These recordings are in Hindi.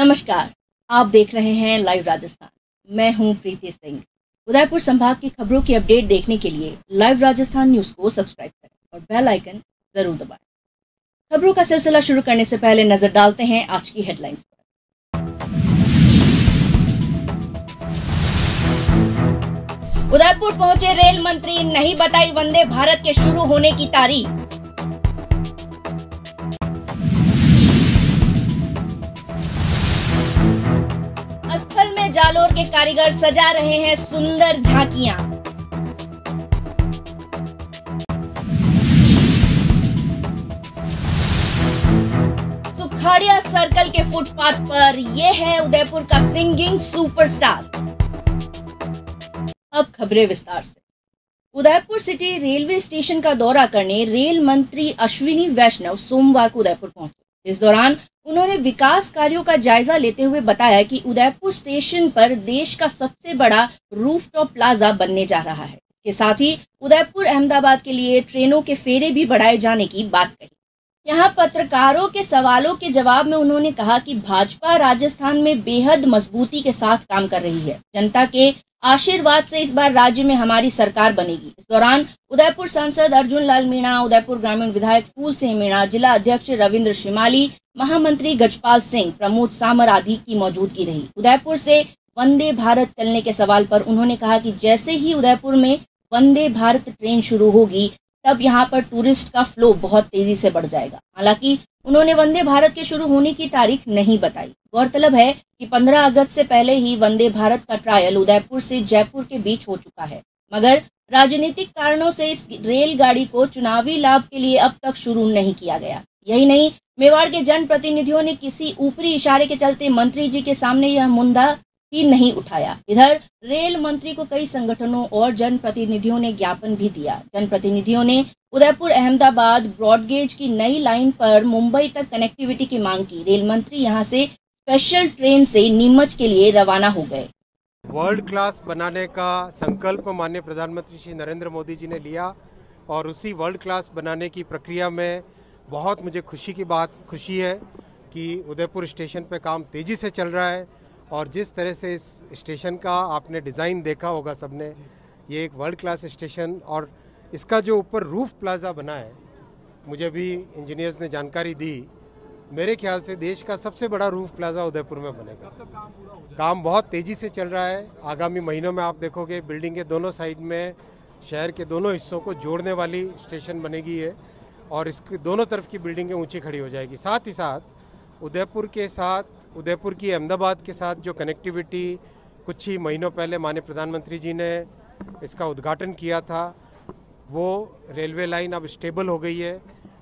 नमस्कार, आप देख रहे हैं लाइव राजस्थान। मैं हूं प्रीति सिंह। उदयपुर संभाग की खबरों की अपडेट देखने के लिए लाइव राजस्थान न्यूज को सब्सक्राइब करें और बेल आइकन जरूर दबाएं। खबरों का सिलसिला शुरू करने से पहले नजर डालते हैं आज की हेडलाइंस पर। उदयपुर पहुंचे रेल मंत्री, नहीं बताई वंदे भारत के शुरू होने की तारीख। स्थल में जालोर के कारीगर सजा रहे हैं सुंदर झांकियां। सुखाड़िया सर्कल के फुटपाथ पर यह है उदयपुर का सिंगिंग सुपरस्टार। अब खबरें विस्तार से। उदयपुर सिटी रेलवे स्टेशन का दौरा करने रेल मंत्री अश्विनी वैष्णव सोमवार को उदयपुर पहुंचे। इस दौरान उन्होंने विकास कार्यों का जायजा लेते हुए बताया कि उदयपुर स्टेशन पर देश का सबसे बड़ा रूफटॉप प्लाजा बनने जा रहा है। इसके साथ ही उदयपुर अहमदाबाद के लिए ट्रेनों के फेरे भी बढ़ाए जाने की बात कही। यहां पत्रकारों के सवालों के जवाब में उन्होंने कहा कि भाजपा राजस्थान में बेहद मजबूती के साथ काम कर रही है। जनता के आशीर्वाद से इस बार राज्य में हमारी सरकार बनेगी। इस दौरान उदयपुर सांसद अर्जुन लाल मीणा, उदयपुर ग्रामीण विधायक फूल सिंह मीणा, जिला अध्यक्ष रविंद्र शिमाली, महामंत्री गजपाल सिंह, प्रमोद सामर आदि की मौजूदगी रही। उदयपुर से वंदे भारत चलने के सवाल पर उन्होंने कहा कि जैसे ही उदयपुर में वंदे भारत ट्रेन शुरू होगी तब यहाँ पर टूरिस्ट का फ्लो बहुत तेजी से बढ़ जाएगा। हालांकि उन्होंने वंदे भारत के शुरू होने की तारीख नहीं बताई। गौरतलब है कि 15 अगस्त से पहले ही वंदे भारत का ट्रायल उदयपुर से जयपुर के बीच हो चुका है, मगर राजनीतिक कारणों से इस रेलगाड़ी को चुनावी लाभ के लिए अब तक शुरू नहीं किया गया। यही नहीं, मेवाड़ के जनप्रतिनिधियों ने किसी ऊपरी इशारे के चलते मंत्री जी के सामने यह मुद्दा ही नहीं उठाया। इधर रेल मंत्री को कई संगठनों और जनप्रतिनिधियों ने ज्ञापन भी दिया। जनप्रतिनिधियों ने उदयपुर अहमदाबाद ब्रॉडगेज की नई लाइन पर मुंबई तक कनेक्टिविटी की मांग की। रेल मंत्री यहां से स्पेशल ट्रेन से नीमच के लिए रवाना हो गए। वर्ल्ड क्लास बनाने का संकल्प माननीय प्रधानमंत्री श्री नरेंद्र मोदी जी ने लिया और उसी वर्ल्ड क्लास बनाने की प्रक्रिया में बहुत मुझे खुशी है कि उदयपुर स्टेशन पे काम तेजी से चल रहा है। और जिस तरह से इस स्टेशन का आपने डिज़ाइन देखा होगा सबने, ये एक वर्ल्ड क्लास स्टेशन और इसका जो ऊपर रूफ प्लाजा बना है, मुझे भी इंजीनियर्स ने जानकारी दी, मेरे ख्याल से देश का सबसे बड़ा रूफ प्लाजा उदयपुर में बनेगा। काम बहुत तेज़ी से चल रहा है। आगामी महीनों में आप देखोगे बिल्डिंग के दोनों साइड में शहर के दोनों हिस्सों को जोड़ने वाली स्टेशन बनेगी है और इसकी दोनों तरफ की बिल्डिंगें ऊंची खड़ी हो जाएगी। साथ ही साथ उदयपुर के साथ उदयपुर की अहमदाबाद के साथ जो कनेक्टिविटी कुछ ही महीनों पहले माननीय प्रधानमंत्री जी ने इसका उद्घाटन किया था, वो रेलवे लाइन अब स्टेबल हो गई है।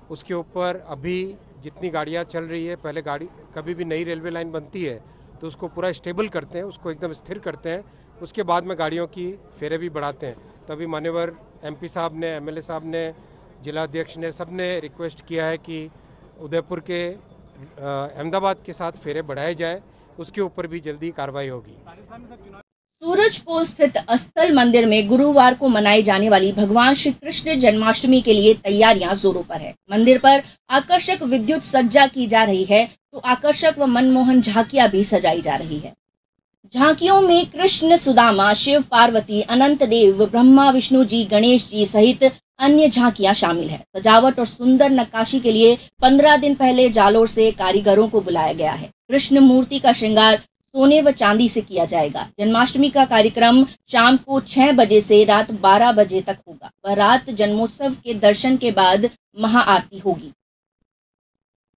उसके ऊपर अभी जितनी गाड़ियां चल रही है, पहले गाड़ी कभी भी नई रेलवे लाइन बनती है तो उसको पूरा स्टेबल करते हैं, उसको एकदम स्थिर करते हैं, उसके बाद में गाड़ियों की फेरे भी बढ़ाते हैं। तो अभी मान्यवर MP साहब ने, MLA साहब ने, जिला अध्यक्ष ने, सब ने रिक्वेस्ट किया है कि उदयपुर के अहमदाबाद के साथ फेरे बढ़ाए जाए, उसके ऊपर भी जल्दी कार्रवाई होगी। सूरजपोल स्थित स्थल मंदिर में गुरुवार को मनाई जाने वाली भगवान श्री कृष्ण जन्माष्टमी के लिए तैयारियां जोरों पर है। मंदिर पर आकर्षक विद्युत सज्जा की जा रही है तो आकर्षक व मनमोहन झांकियां भी सजाई जा रही है। झांकियों में कृष्ण, सुदामा, शिव पार्वती, अनंत देव, ब्रह्मा विष्णु जी, गणेश जी सहित अन्य झांकियां शामिल है। सजावट और सुंदर नक्काशी के लिए 15 दिन पहले जालोर से कारीगरों को बुलाया गया है। कृष्ण मूर्ति का श्रृंगार सोने व चांदी से किया जाएगा। जन्माष्टमी का कार्यक्रम शाम को 6 बजे से रात 12 बजे तक होगा। वह रात जन्मोत्सव के दर्शन के बाद महाआरती होगी।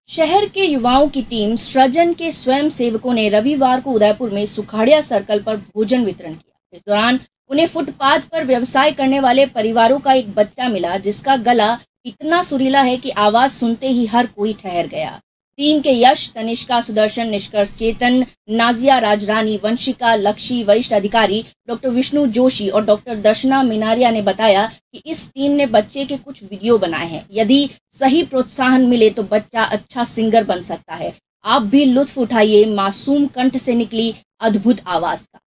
शहर के युवाओं की टीम सृजन के स्वयं सेवकों ने रविवार को उदयपुर में सुखाड़िया सर्कल पर भोजन वितरण किया। इस दौरान उन्हें फुटपाथ पर व्यवसाय करने वाले परिवारों का एक बच्चा मिला जिसका गला इतना सुरीला है कि आवाज सुनते ही हर कोई ठहर गया। टीम के यश, तनिष्का, सुदर्शन, निष्कर्ष, चेतन, नाजिया, राजरानी, वंशिका, लक्ष्मी, वरिष्ठ अधिकारी डॉक्टर विष्णु जोशी और डॉक्टर दर्शना मिनारिया ने बताया कि इस टीम ने बच्चे के कुछ वीडियो बनाए हैं। यदि सही प्रोत्साहन मिले तो बच्चा अच्छा सिंगर बन सकता है। आप भी लुत्फ उठाइए मासूम कंठ से निकली अद्भुत आवाज का।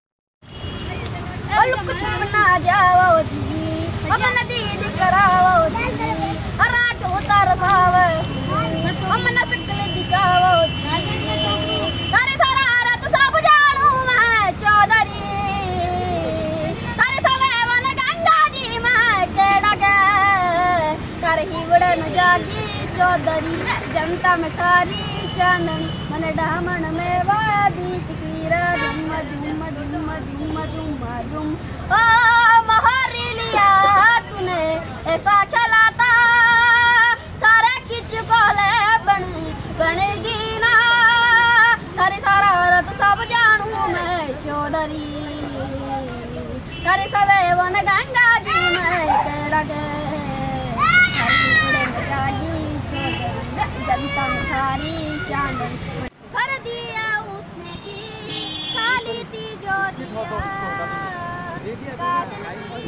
हम न सकले दिखाओ जी, तारे सारा चौधरी रे जनता में खारी चांदनी मन डामन में वादी कुसीरा झुम झुम झुम झुम झुम झुम। ओ मोहरी लिया तूने ऐसा खिलाता तारे किच कोले बनेगी ना तारी सारा औरत सब जानू मैं चौधरी तारी सवे वन गंगा जी में केड़ा के जनता में खारी चांदनी कर दिया उसने की खाली तिजोरिया काजल की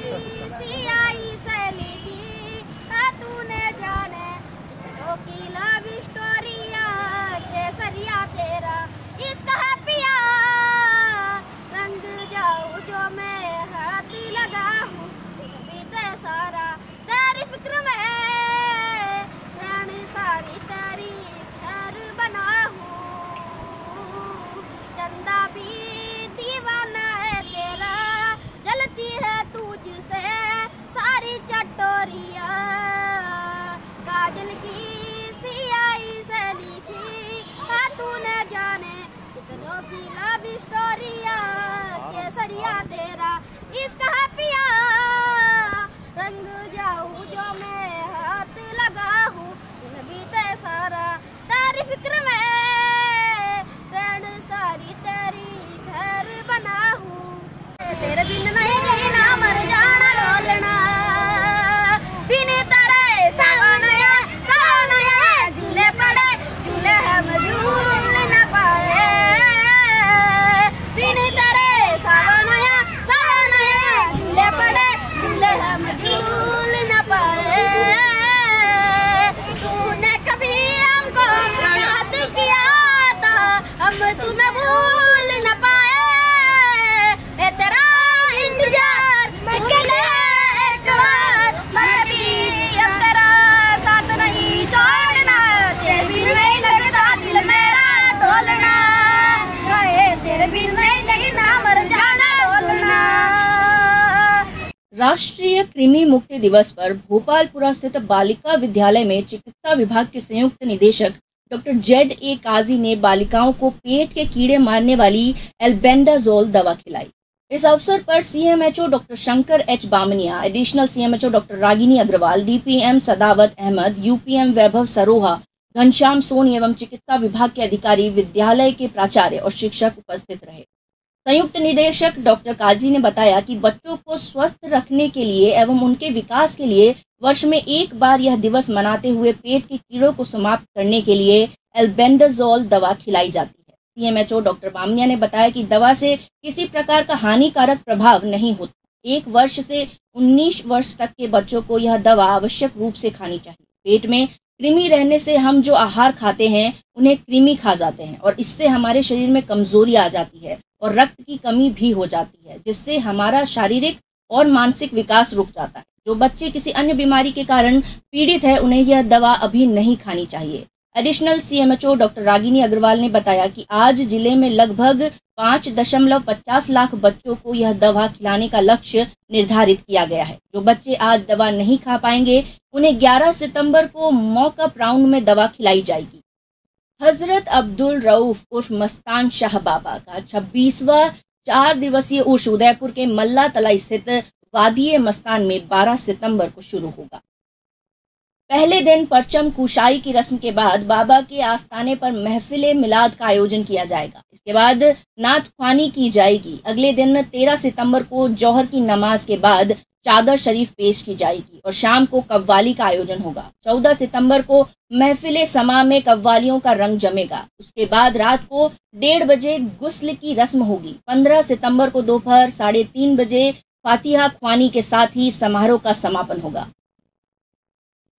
सियाई सैली की तूने जाने तो की लव स्टोरिया केसरिया तेरा इसका है पिया रंग जाऊं जो मैं हाथ लगा हूँ बीते सारा तेरी फिक्र में सारी तेरी घर बना हूँ चंदा भी दीवाना है तेरा जलती है तुझसे सारी चटोरिया काजल की सियाई से लिखी तूने जाने कितनों की लव स्टोरिया केसरिया तेरा इसका है पिया रंग जाऊँ जो मैं हाथ लगा हूँ बीते सारा तेरी फिक्र में रण सारी तेरी घर बना हूँ तेरे बिन नहीं गई ना मर जाना डोलना बिन तेरे सावनया झूले पड़े झूले हम झूल न पाए बिन तेरे सावनया झूले पड़े झूले हम झूल न पाए हम तुम्हें भूल न पाए तेरा इंतजार एक बार मैं भी अब तेरा साथ नहीं छोड़ना तेरे बिन नहीं लगता दिल मेरा ढोलना तेरे बिन नहीं लगना मर जाना ढोलना। राष्ट्रीय कृमि मुक्ति दिवस पर भोपालपुरा स्थित बालिका विद्यालय में चिकित्सा विभाग के संयुक्त निदेशक डॉक्टर Z.A. काजी ने बालिकाओं को पेट के कीड़े मारने वाली एल्बेंडाजोल दवा खिलाई। इस अवसर पर CMHO doctor Shankar H. Bamania, additional CMHO doctor Ragini Agarwal, DPM Sadawat Ahmad, UPM Vaibhav Saroha, Ghanshyam Soni एवं चिकित्सा विभाग के अधिकारी, विद्यालय के प्राचार्य और शिक्षक उपस्थित रहे। संयुक्त निदेशक डॉक्टर काजी ने बताया कि बच्चों को स्वस्थ रखने के लिए एवं उनके विकास के लिए वर्ष में एक बार यह दिवस मनाते हुए पेट के कीड़ों को समाप्त करने के लिए एल्बेंडाजोल दवा खिलाई जाती है। CMHO डॉक्टर बामनिया ने बताया कि दवा से किसी प्रकार का हानिकारक प्रभाव नहीं होता। 1 वर्ष से 19 वर्ष तक के बच्चों को यह दवा आवश्यक रूप से खानी चाहिए। पेट में कृमि रहने से हम जो आहार खाते हैं उन्हें कृमि खा जाते हैं और इससे हमारे शरीर में कमजोरी आ जाती है और रक्त की कमी भी हो जाती है, जिससे हमारा शारीरिक और मानसिक विकास रुक जाता है। जो बच्चे किसी अन्य बीमारी के कारण पीड़ित है उन्हें यह दवा अभी नहीं खानी चाहिए। Additional CMHO doctor Ragini Agarwal ने बताया कि आज जिले में लगभग 5.50 लाख बच्चों को यह दवा खिलाने का लक्ष्य निर्धारित किया गया है। जो बच्चे आज दवा नहीं खा पाएंगे उन्हें 11 सितंबर को मॉकअप राउंड में दवा खिलाई जाएगी। हजरत अब्दुल रऊफ उर्फ मस्तान शाह बाबा का 26वां 4 दिवसीय उर्स उदयपुर के मल्ला तला स्थित वादिये मस्तान में 12 सितंबर को शुरू होगा। पहले दिन परचम कुशाई की रस्म के बाद बाबा के आस्थाने पर महफिल मिलाद का आयोजन किया जाएगा। इसके बाद नात ख्वानी की जाएगी। अगले दिन 13 सितंबर को जौहर की नमाज के बाद चादर शरीफ पेश की जाएगी और शाम को कव्वाली का आयोजन होगा। 14 सितंबर को महफिल समा में कव्वालियों का रंग जमेगा। उसके बाद रात को 1:30 बजे गुस्ल की रस्म होगी। 15 सितंबर को दोपहर 3:30 बजे फातिहा ख्वानी के साथ ही समारोह का समापन होगा।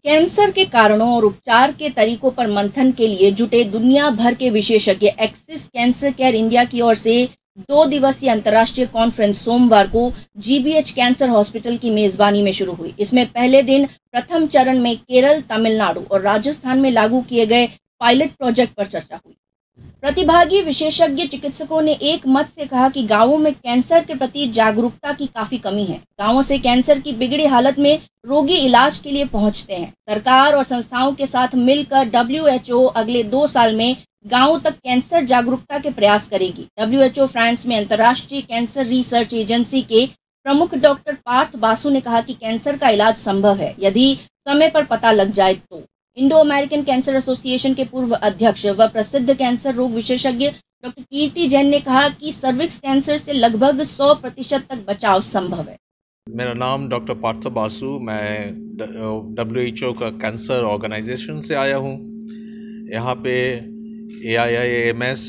कैंसर के कारणों और उपचार के तरीकों पर मंथन के लिए जुटे दुनिया भर के विशेषज्ञ एक्सिस कैंसर केयर इंडिया की ओर से 2 दिवसीय अंतर्राष्ट्रीय कॉन्फ्रेंस सोमवार को GBH कैंसर हॉस्पिटल की मेजबानी में शुरू हुई। इसमें पहले दिन प्रथम चरण में केरल, तमिलनाडु और राजस्थान में लागू किए गए पायलट प्रोजेक्ट पर चर्चा हुई। प्रतिभागी विशेषज्ञ चिकित्सकों ने एक मत से कहा कि गांवों में कैंसर के प्रति जागरूकता की काफी कमी है। गांवों से कैंसर की बिगड़ी हालत में रोगी इलाज के लिए पहुंचते हैं। सरकार और संस्थाओं के साथ मिलकर WHO अगले 2 साल में गांवों तक कैंसर जागरूकता के प्रयास करेगी। WHO फ्रांस में अंतर्राष्ट्रीय कैंसर रिसर्च एजेंसी के प्रमुख डॉक्टर पार्थ बासु ने कहा कि कैंसर का इलाज संभव है यदि समय पर पता लग जाए तो। इंडो अमेरिकन कैंसर एसोसिएशन के पूर्व अध्यक्ष व प्रसिद्ध कैंसर रोग विशेषज्ञ डॉक्टर कीर्ति जैन ने कहा कि सर्विक्स कैंसर से लगभग 100% तक बचाव संभव है। मेरा नाम डॉक्टर पार्थ बासु, मैं WHO का कैंसर ऑर्गेनाइजेशन से आया हूँ। यहाँ पे AIIMS,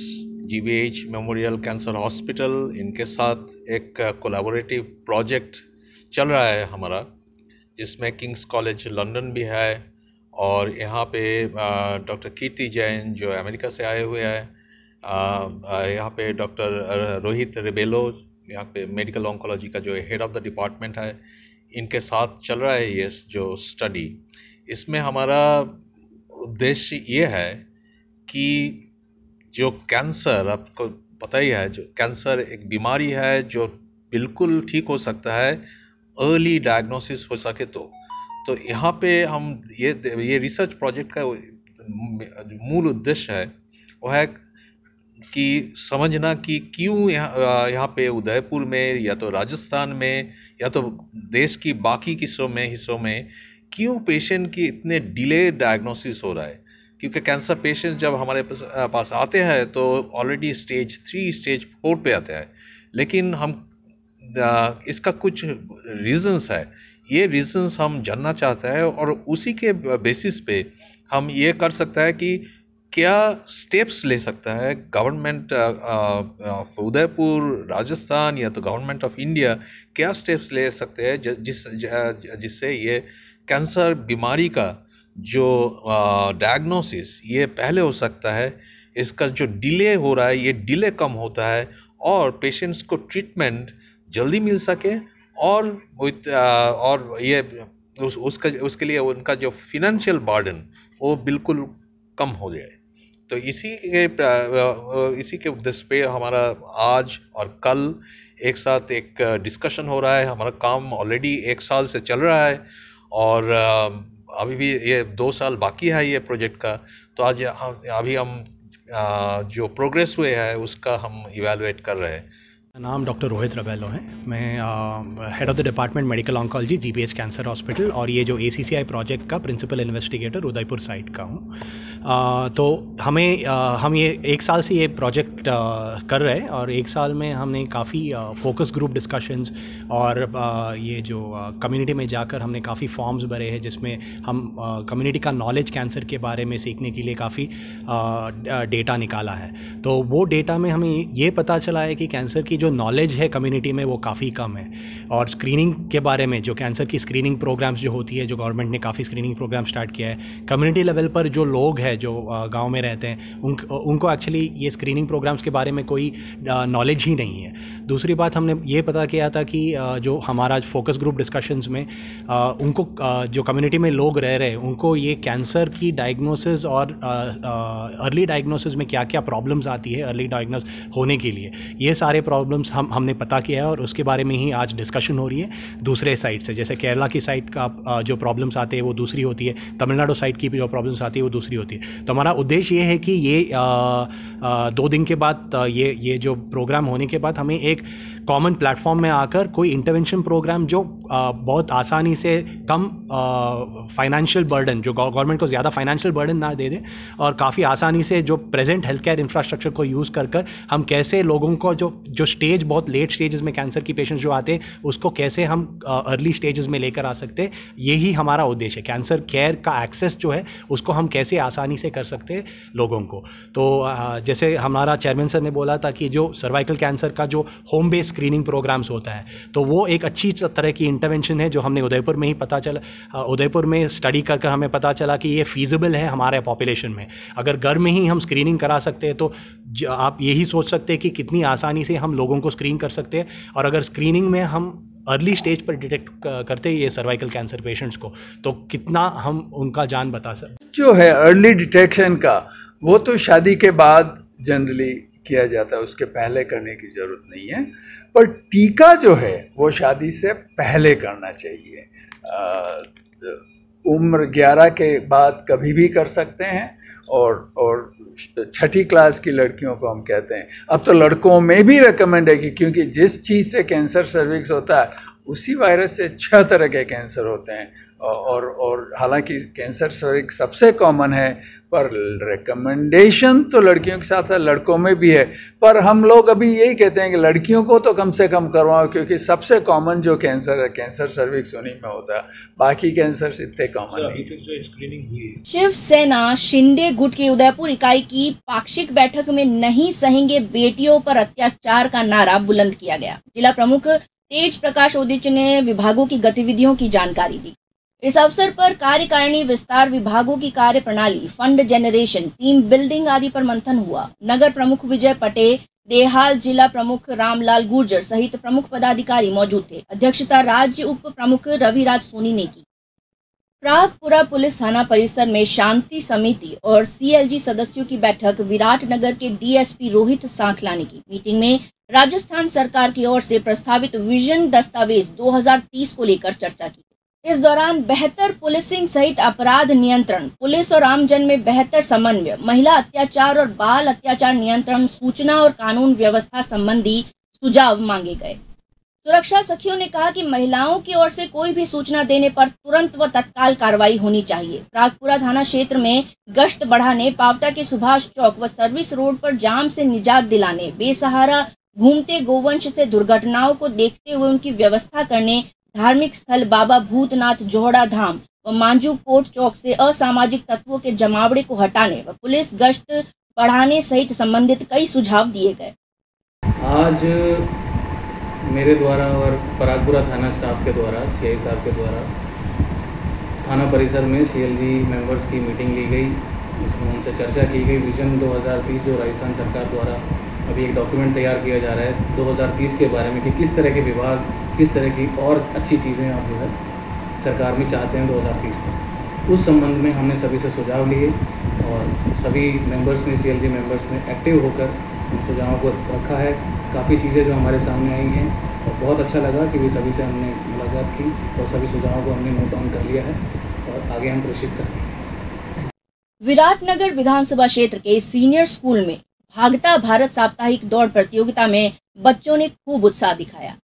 GBH memorial cancer hospital, इनके साथ एक कोलैबोरेटिव प्रोजेक्ट चल रहा है हमारा, जिसमें किंग्स कॉलेज लंदन भी है और यहाँ पे डॉक्टर कीर्ति जैन जो अमेरिका से आए हुए हैं, यहाँ पे डॉक्टर रोहित रिबेलो यहाँ पे मेडिकल ऑन्कोलॉजी का जो हेड ऑफ द डिपार्टमेंट है, इनके साथ चल रहा है ये जो स्टडी। इसमें हमारा उद्देश्य ये है कि जो कैंसर, आपको पता ही है, जो कैंसर एक बीमारी है जो बिल्कुल ठीक हो सकता है अर्ली डायग्नोसिस हो सके तो यहाँ पे हम ये रिसर्च प्रोजेक्ट का मूल उद्देश्य है वो है कि समझना कि क्यों यहाँ पे उदयपुर में या तो राजस्थान में या तो देश की बाकी हिस्सों में क्यों पेशेंट की इतने डिले डायग्नोसिस हो रहा है। क्योंकि कैंसर पेशेंट्स जब हमारे पास आते हैं तो ऑलरेडी स्टेज 3 स्टेज 4 पे आते हैं, लेकिन हम इसका कुछ रीजंस है, ये रीजंस हम जानना चाहते हैं और उसी के बेसिस पे हम ये कर सकते हैं कि क्या स्टेप्स ले सकता है गवर्नमेंट ऑफ उदयपुर, राजस्थान या तो गवर्नमेंट ऑफ इंडिया, क्या स्टेप्स ले सकते हैं जिससे ये कैंसर बीमारी का जो डायग्नोसिस ये पहले हो सकता है, इसका जो डिले हो रहा है ये डिले कम होता है और पेशेंट्स को ट्रीटमेंट जल्दी मिल सके और ये उसके लिए उनका जो फिनेंशियल बर्डन वो बिल्कुल कम हो जाए। तो इसी के उद्देश्य पे हमारा आज और कल एक साथ एक डिस्कशन हो रहा है। हमारा काम ऑलरेडी 1 साल से चल रहा है और अभी भी ये 2 साल बाकी है ये प्रोजेक्ट का। तो आज अभी हम जो प्रोग्रेस हुए हैं उसका हम इवैल्यूएट कर रहे हैं। मेरा नाम डॉक्टर रोहित रबेलो है। मैं head of the department medical oncology GBH cancer hospital और ये जो ACCI प्रोजेक्ट का प्रिंसिपल इन्वेस्टिगेटर उदयपुर साइट का हूँ। तो हम ये 1 साल से ये प्रोजेक्ट कर रहे हैं और 1 साल में हमने काफ़ी फोकस ग्रुप डिस्कशंस और ये जो कम्युनिटी में जाकर हमने काफ़ी फॉर्म्स भरे हैं जिसमें हम कम्युनिटी का नॉलेज कैंसर के बारे में सीखने के लिए काफ़ी डेटा निकाला है। तो वो डेटा में हमें ये पता चला है कि कैंसर की जो नॉलेज है कम्युनिटी में वो काफ़ी कम है और स्क्रीनिंग के बारे में जो कैंसर की स्क्रीनिंग प्रोग्राम्स जो होती है, जो गवर्नमेंट ने काफ़ी स्क्रीनिंग प्रोग्राम स्टार्ट किया है, कम्युनिटी लेवल पर जो लोग हैं जो गांव में रहते हैं उनको एक्चुअली ये स्क्रीनिंग प्रोग्राम्स के बारे में कोई नॉलेज ही नहीं है। दूसरी बात हमने ये पता किया था कि जो हमारा फोकस ग्रुप डिस्कशंस में उनको जो कम्युनिटी में लोग रह रहे हैं उनको ये कैंसर की डायग्नोसिस और अर्ली डायग्नोसिस में क्या क्या प्रॉब्लम्स आती है अर्ली डायग्नोस होने के लिए, ये सारे प्रॉब्लम्स हमने पता किया है और उसके बारे में ही आज डिस्कशन हो रही है। दूसरे साइड से जैसे केरला की साइड का जो प्रॉब्लम्स आते हैं वो दूसरी होती है, तमिलनाडु साइड की भी जो प्रॉब्लम्स आती है वो दूसरी होती है। तो हमारा उद्देश्य ये है कि ये 2 दिन के बाद ये जो प्रोग्राम होने के बाद हमें एक कॉमन प्लेटफॉर्म में आकर कोई इंटरवेंशन प्रोग्राम जो बहुत आसानी से कम फाइनेंशियल बर्डन, जो गवर्नमेंट को ज़्यादा फाइनेंशियल बर्डन ना दे दे और काफ़ी आसानी से जो प्रेजेंट हेल्थ केयर इंफ्रास्ट्रक्चर को यूज़ कर हम कैसे लोगों को जो स्टेज बहुत लेट स्टेजेस में कैंसर की पेशेंट्स जो आते हैं उसको कैसे हम अर्ली स्टेजेस में लेकर आ सकते हैं, यही हमारा उद्देश्य है। कैंसर केयर का एक्सेस जो है उसको हम कैसे आसानी से कर सकते हैं लोगों को। तो जैसे हमारा चेयरमैन सर ने बोला था कि जो सर्वाइकल कैंसर का जो होम बेस्ड स्क्रीनिंग प्रोग्राम्स होता है तो वो एक अच्छी तरह की इंटरवेंशन है जो हमने उदयपुर में ही पता चला, उदयपुर में स्टडी कर हमें पता चला कि ये फीजिबल है हमारे पॉपुलेशन में। अगर घर में ही हम स्क्रीनिंग करा सकते हैं तो आप यही सोच सकते हैं कि कितनी आसानी से हम लोगों को स्क्रीन कर सकते हैं और अगर स्क्रीनिंग में हम अर्ली स्टेज पर डिटेक्ट करते हैं ये सर्वाइकल कैंसर पेशेंट्स को तो कितना हम उनका जान बता सकते। जो है अर्ली डिटेक्शन का वो तो शादी के बाद जनरली किया जाता है, उसके पहले करने की ज़रूरत नहीं है। पर टीका जो है वो शादी से पहले करना चाहिए। उम्र 11 के बाद कभी भी कर सकते हैं, और छठी क्लास की लड़कियों को हम कहते हैं। अब तो लड़कों में भी रिकमेंड है कि क्योंकि जिस चीज़ से कैंसर सर्विक्स होता है उसी वायरस से 6 तरह के कैंसर होते हैं, और हालांकि कैंसर सर्विक्स सबसे कॉमन है, पर रिकमेंडेशन तो लड़कियों के साथ साथ लड़कों में भी है। पर हम लोग अभी यही कहते हैं कि लड़कियों को तो कम से कम करवाओ, क्योंकि सबसे कॉमन जो कैंसर है कैंसर सर्विक्स उन्हीं में होता है, बाकी कैंसर इतने कॉमन नहीं। जो स्क्रीनिंग हुई शिवसेना शिंदे गुट की उदयपुर इकाई की पाक्षिक बैठक में नहीं सहेंगे बेटियों पर अत्याचार का नारा बुलंद किया गया। जिला प्रमुख तेज प्रकाश उदिच ने विभागों की गतिविधियों की जानकारी दी। इस अवसर पर कार्यकारिणी विस्तार, विभागों की कार्य प्रणाली, फंड जनरेशन, टीम बिल्डिंग आदि पर मंथन हुआ। नगर प्रमुख विजय पटेल, देहाल जिला प्रमुख रामलाल गुर्जर सहित प्रमुख पदाधिकारी मौजूद थे। अध्यक्षता राज्य उप प्रमुख रविराज सोनी ने की। प्रागपुरा पुलिस थाना परिसर में शांति समिति और सीएलजी सदस्यों की बैठक विराटनगर के डीएसपी रोहित सांखला ने की। मीटिंग में राजस्थान सरकार की ओर से प्रस्तावित विजन दस्तावेज 2030 को लेकर चर्चा की। इस दौरान बेहतर पुलिसिंग सहित अपराध नियंत्रण, पुलिस और आमजन में बेहतर समन्वय, महिला अत्याचार और बाल अत्याचार नियंत्रण, सूचना और कानून व्यवस्था संबंधी सुझाव मांगे गए। सुरक्षा सखियों ने कहा कि महिलाओं की ओर से कोई भी सूचना देने पर तुरंत व तत्काल कार्रवाई होनी चाहिए। प्रागपुरा थाना क्षेत्र में गश्त बढ़ाने, पावटा के सुभाष चौक व सर्विस रोड पर जाम से निजात दिलाने, बेसहारा घूमते गोवंश से दुर्घटनाओं को देखते हुए उनकी व्यवस्था करने, धार्मिक स्थल बाबा भूतनाथ जोहड़ा धाम व मांझू कोट चौक से असामाजिक तत्वों के जमावड़े को हटाने व पुलिस गश्त बढ़ाने सहित संबंधित कई सुझाव दिए गए। आज मेरे द्वारा और प्रागपुरा थाना स्टाफ के द्वारा, सीआई साहब के द्वारा थाना परिसर में सीएलजी मेंबर्स की मीटिंग ली गई। उसमें उनसे चर्चा की गई। विजन 2030 जो राजस्थान सरकार द्वारा अभी एक डॉक्यूमेंट तैयार किया जा रहा है 2030 के बारे में, कि किस तरह के विभाग, किस तरह की और अच्छी चीज़ें आप जो है सरकार में चाहते हैं 2030 तक। उस संबंध में हमने सभी से सुझाव लिए और सभी मेंबर्स ने, सीएलजी मेंबर्स ने एक्टिव होकर उन सुझावों को रखा है। काफ़ी चीज़ें जो हमारे सामने आई हैं और बहुत अच्छा लगा कि वे सभी से हमने मुलाकात की और सभी सुझावों को हमने नोट डाउन कर लिया है और आगे हम प्रेषित करेंगे। विराटनगर विधानसभा क्षेत्र के सीनियर स्कूल में भागता भारत साप्ताहिक दौड़ प्रतियोगिता में बच्चों ने खूब उत्साह दिखाया।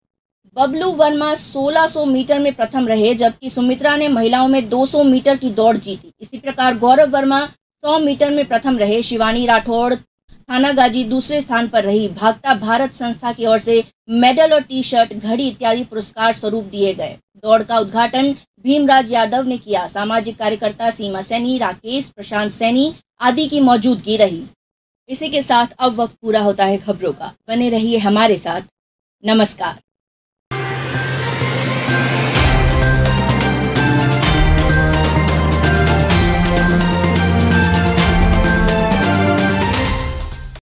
बबलू वर्मा 1600 मीटर में प्रथम रहे, जबकि सुमित्रा ने महिलाओं में 200 मीटर की दौड़ जीती। इसी प्रकार गौरव वर्मा 100 मीटर में प्रथम रहे। शिवानी राठौड़ थानागाजी दूसरे स्थान पर रही। भागता भारत संस्था की ओर से मेडल और टी शर्ट, घड़ी इत्यादि पुरस्कार स्वरूप दिए गए। दौड़ का उद्घाटन भीमराज यादव ने किया। सामाजिक कार्यकर्ता सीमा सैनी, राकेश, प्रशांत सैनी आदि की मौजूदगी रही। इसी के साथ अब वक्त पूरा होता है खबरों का। बने रहिए हमारे साथ। नमस्कार।